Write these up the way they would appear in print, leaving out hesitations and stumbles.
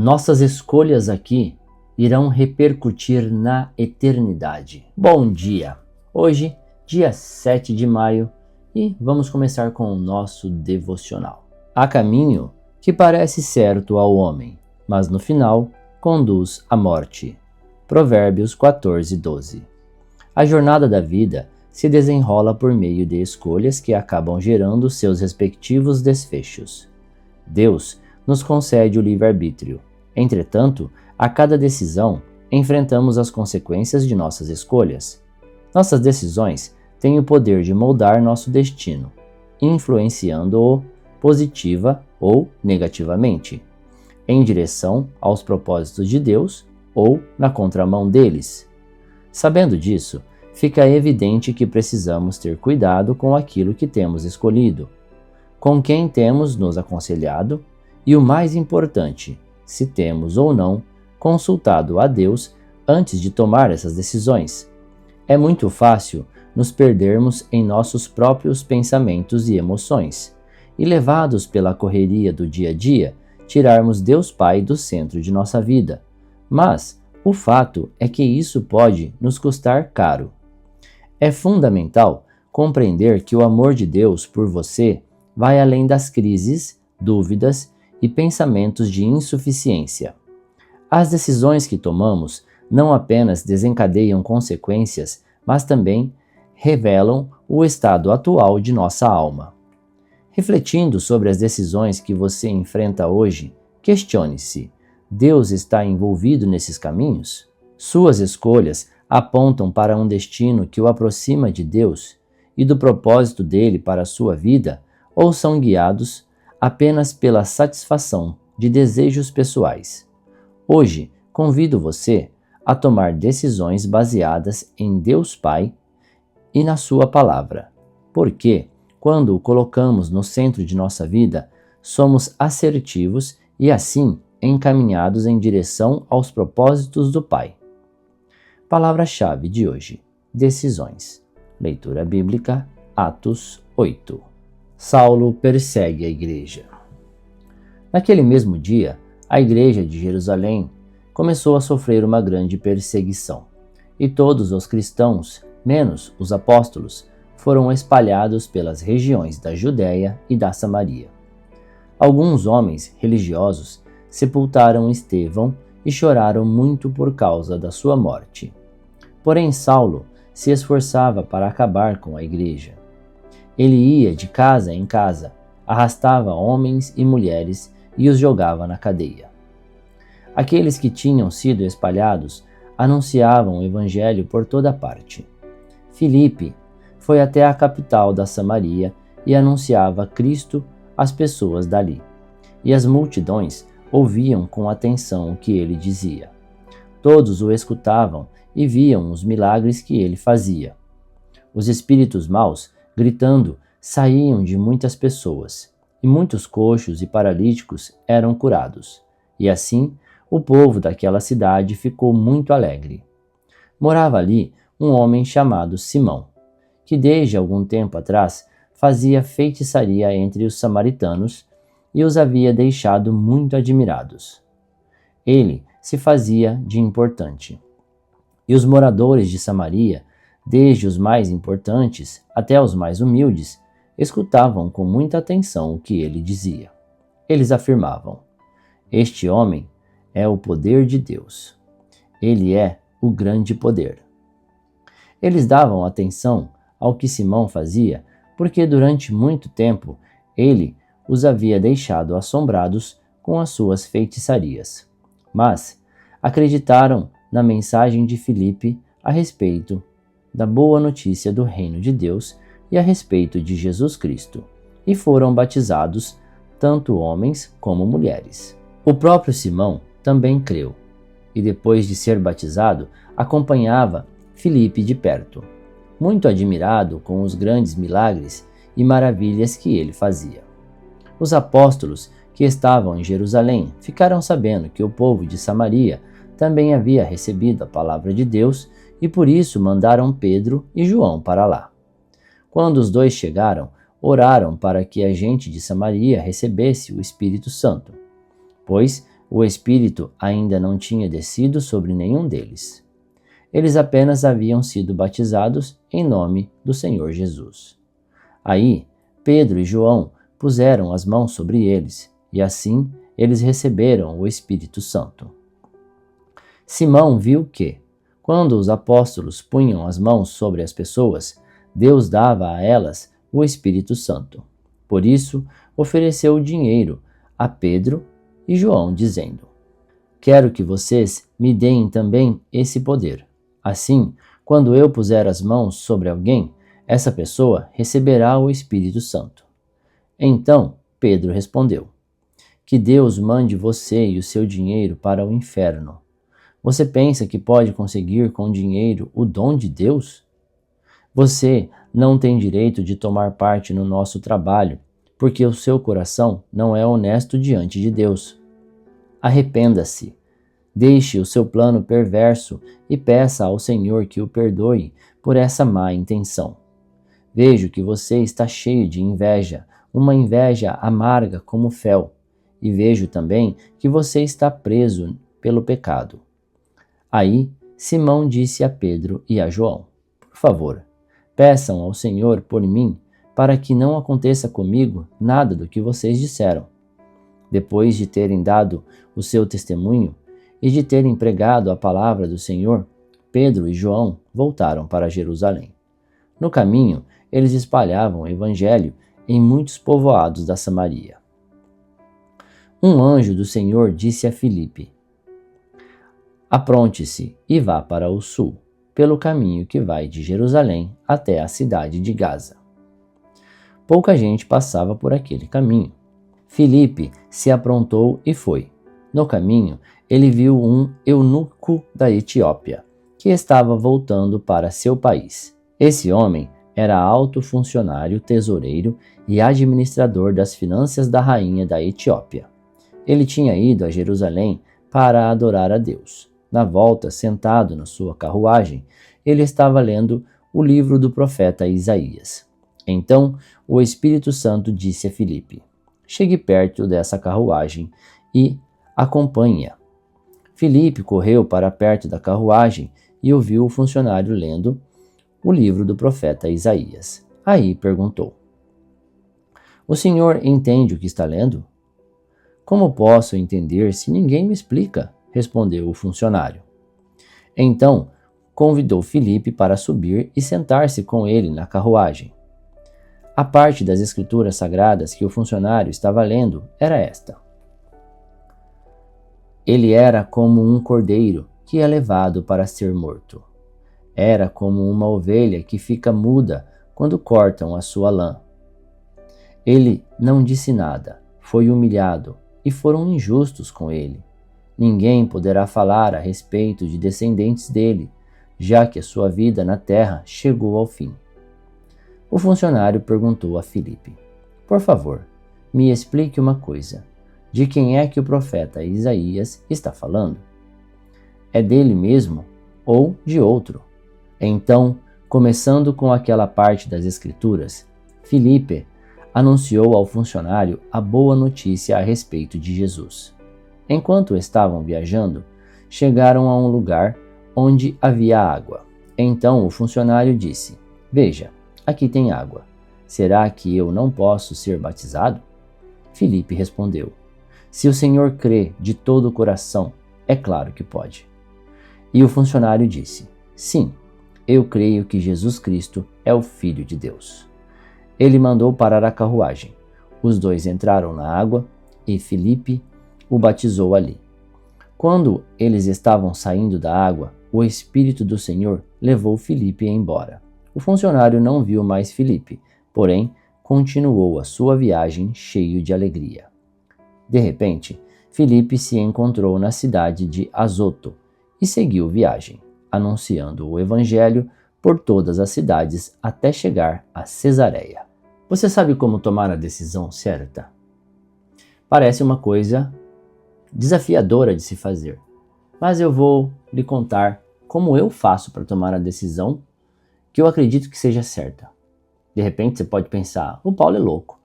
Nossas escolhas aqui irão repercutir na eternidade. Bom dia! Hoje, dia 7 de maio, e vamos começar com o nosso devocional. Há caminho que parece certo ao homem, mas no final conduz à morte. Provérbios 14:12. A jornada da vida se desenrola por meio de escolhas que acabam gerando seus respectivos desfechos. Deus nos concede o livre-arbítrio. Entretanto, a cada decisão, enfrentamos as consequências de nossas escolhas. Nossas decisões têm o poder de moldar nosso destino, influenciando-o positiva ou negativamente, em direção aos propósitos de Deus ou na contramão deles. Sabendo disso, fica evidente que precisamos ter cuidado com aquilo que temos escolhido, com quem temos nos aconselhado e, o mais importante, se temos ou não consultado a Deus antes de tomar essas decisões. É muito fácil nos perdermos em nossos próprios pensamentos e emoções, e, levados pela correria do dia a dia, tirarmos Deus Pai do centro de nossa vida. Mas o fato é que isso pode nos custar caro. É fundamental compreender que o amor de Deus por você vai além das crises, dúvidas e pensamentos de insuficiência. As decisões que tomamos não apenas desencadeiam consequências, mas também revelam o estado atual de nossa alma. Refletindo sobre as decisões que você enfrenta hoje, questione-se: Deus está envolvido nesses caminhos? Suas escolhas apontam para um destino que o aproxima de Deus e do propósito dele para a sua vida, ou são guiados apenas pela satisfação de desejos pessoais? Hoje, convido você a tomar decisões baseadas em Deus Pai e na sua palavra, porque, quando o colocamos no centro de nossa vida, somos assertivos e, assim, encaminhados em direção aos propósitos do Pai. Palavra-chave de hoje: decisões. Leitura bíblica, Atos 8. Saulo persegue a igreja. Naquele mesmo dia, a igreja de Jerusalém começou a sofrer uma grande perseguição, e todos os cristãos, menos os apóstolos, foram espalhados pelas regiões da Judéia e da Samaria. Alguns homens religiosos sepultaram Estevão e choraram muito por causa da sua morte. Porém, Saulo se esforçava para acabar com a igreja. Ele ia de casa em casa, arrastava homens e mulheres e os jogava na cadeia. Aqueles que tinham sido espalhados anunciavam o evangelho por toda parte. Filipe foi até a capital da Samaria e anunciava Cristo às pessoas dali, e as multidões ouviam com atenção o que ele dizia. Todos o escutavam e viam os milagres que ele fazia. Os espíritos maus, gritando, saíam de muitas pessoas, e muitos coxos e paralíticos eram curados. E assim, o povo daquela cidade ficou muito alegre. Morava ali um homem chamado Simão, que desde algum tempo atrás fazia feitiçaria entre os samaritanos e os havia deixado muito admirados. Ele se fazia de importante. E os moradores de Samaria, desde os mais importantes até os mais humildes, escutavam com muita atenção o que ele dizia. Eles afirmavam: este homem é o poder de Deus. Ele é o grande poder. Eles davam atenção ao que Simão fazia, porque durante muito tempo ele os havia deixado assombrados com as suas feitiçarias. Mas acreditaram na mensagem de Filipe a respeito da boa notícia do reino de Deus e a respeito de Jesus Cristo, e foram batizados, tanto homens como mulheres. O próprio Simão também creu, e depois de ser batizado, acompanhava Filipe de perto, muito admirado com os grandes milagres e maravilhas que ele fazia. Os apóstolos que estavam em Jerusalém ficaram sabendo que o povo de Samaria também havia recebido a palavra de Deus e por isso mandaram Pedro e João para lá. Quando os dois chegaram, oraram para que a gente de Samaria recebesse o Espírito Santo, pois O Espírito ainda não tinha descido sobre nenhum deles. Eles apenas haviam sido batizados em nome do Senhor Jesus. Aí, Pedro e João puseram as mãos sobre eles, e assim eles receberam o Espírito Santo. Simão viu que, quando os apóstolos punham as mãos sobre as pessoas, Deus dava a elas o Espírito Santo. Por isso, ofereceu dinheiro a Pedro e João, dizendo: Quero que vocês me deem também esse poder. Assim, quando eu puser as mãos sobre alguém, essa pessoa receberá o Espírito Santo. Então Pedro respondeu: Que Deus mande você e o seu dinheiro para o inferno. Você pensa que pode conseguir com dinheiro o dom de Deus? Você não tem direito de tomar parte no nosso trabalho, porque o seu coração não é honesto diante de Deus. Arrependa-se, deixe o seu plano perverso e peça ao Senhor que o perdoe por essa má intenção. Vejo que você está cheio de inveja, uma inveja amarga como fel, e vejo também que você está preso pelo pecado. Aí Simão disse a Pedro e a João: Por favor, peçam ao Senhor por mim, para que não aconteça comigo nada do que vocês disseram. Depois de terem dado o seu testemunho e de terem pregado a palavra do Senhor, Pedro e João voltaram para Jerusalém. No caminho, eles espalhavam o evangelho em muitos povoados da Samaria. Um anjo do Senhor disse a Filipe: Apronte-se e vá para o sul, pelo caminho que vai de Jerusalém até a cidade de Gaza. Pouca gente passava por aquele caminho. Filipe se aprontou e foi. No caminho, ele viu um eunuco da Etiópia, que estava voltando para seu país. Esse homem era alto funcionário, tesoureiro e administrador das finanças da rainha da Etiópia. Ele tinha ido a Jerusalém para adorar a Deus. Na volta, sentado na sua carruagem, ele estava lendo o livro do profeta Isaías. Então, o Espírito Santo disse a Filipe: Chegue perto dessa carruagem e acompanhe-a. Filipe correu para perto da carruagem e ouviu o funcionário lendo o livro do profeta Isaías. Aí perguntou: O senhor entende o que está lendo? Como posso entender se ninguém me explica? Respondeu o funcionário. Então convidou Filipe para subir e sentar-se com ele na carruagem. A parte das escrituras sagradas que o funcionário estava lendo era esta: Ele era como um cordeiro que é levado para ser morto. Era como uma ovelha que fica muda quando cortam a sua lã. Ele não disse nada, foi humilhado, e foram injustos com ele. Ninguém poderá falar a respeito de descendentes dele, já que a sua vida na terra chegou ao fim. O funcionário perguntou a Filipe: Por favor, me explique uma coisa. De quem é que o profeta Isaías está falando? É dele mesmo ou de outro? Então, começando com aquela parte das Escrituras, Filipe anunciou ao funcionário a boa notícia a respeito de Jesus. Enquanto estavam viajando, chegaram a um lugar onde havia água. Então o funcionário disse: Veja, aqui tem água. Será que eu não posso ser batizado? Filipe respondeu: Se o Senhor crê de todo o coração, é claro que pode. E o funcionário disse: Sim, eu creio que Jesus Cristo é o Filho de Deus. Ele mandou parar a carruagem. Os dois entraram na água e Filipe o batizou ali. Quando eles estavam saindo da água, o Espírito do Senhor levou Filipe embora. O funcionário não viu mais Filipe, porém continuou a sua viagem cheio de alegria. De repente, Filipe se encontrou na cidade de Azoto e seguiu viagem, anunciando o Evangelho por todas as cidades até chegar a Cesareia. Você sabe como tomar a decisão certa? Parece uma coisa desafiadora de se fazer, mas eu vou lhe contar como eu faço para tomar a decisão que eu acredito que seja certa. De repente você pode pensar: o Paulo é louco,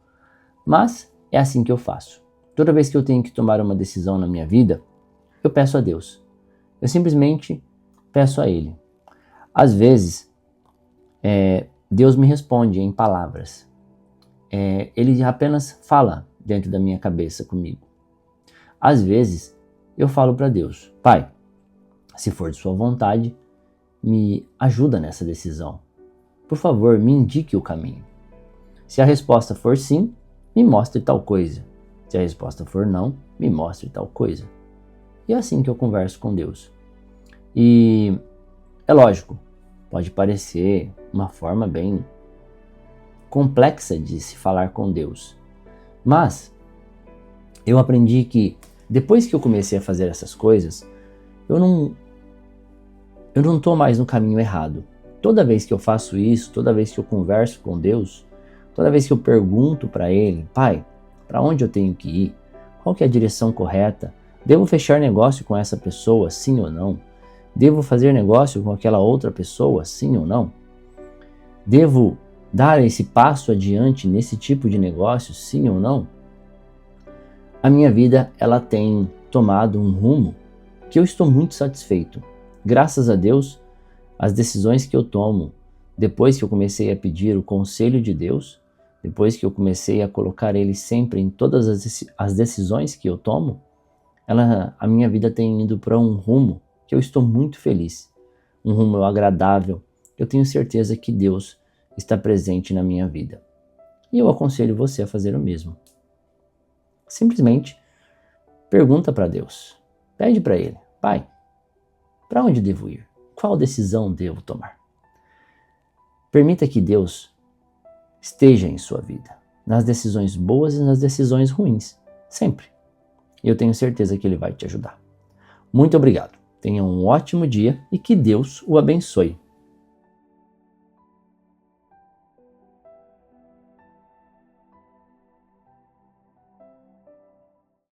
mas é assim que eu faço. Toda vez que eu tenho que tomar uma decisão na minha vida, eu peço a Deus. Eu simplesmente peço a Ele. Às vezes, Deus me responde em palavras. Ele apenas fala dentro da minha cabeça comigo. Às vezes, eu falo para Deus: Pai, se for de sua vontade, me ajuda nessa decisão. Por favor, me indique o caminho. Se a resposta for sim, me mostre tal coisa. Se a resposta for não, me mostre tal coisa. E é assim que eu converso com Deus. E é lógico, pode parecer uma forma bem complexa de se falar com Deus. Mas eu aprendi que depois que eu comecei a fazer essas coisas, eu não estou mais no caminho errado. Toda vez que eu faço isso, toda vez que eu converso com Deus, toda vez que eu pergunto para Ele: Pai, para onde eu tenho que ir? Qual que é a direção correta? Devo fechar negócio com essa pessoa, sim ou não? Devo fazer negócio com aquela outra pessoa, sim ou não? Devo dar esse passo adiante nesse tipo de negócio, sim ou não? A minha vida, ela tem tomado um rumo que eu estou muito satisfeito. Graças a Deus, as decisões que eu tomo, depois que eu comecei a pedir o conselho de Deus, depois que eu comecei a colocar Ele sempre em todas as decisões que eu tomo, a minha vida tem ido para um rumo que eu estou muito feliz. Um rumo agradável. Eu tenho certeza que Deus está presente na minha vida. E eu aconselho você a fazer o mesmo. Simplesmente pergunta para Deus. Pede para Ele: Pai, para onde devo ir? Qual decisão devo tomar? Permita que Deus esteja em sua vida, nas decisões boas e nas decisões ruins, sempre. E eu tenho certeza que Ele vai te ajudar. Muito obrigado. Tenha um ótimo dia e que Deus o abençoe.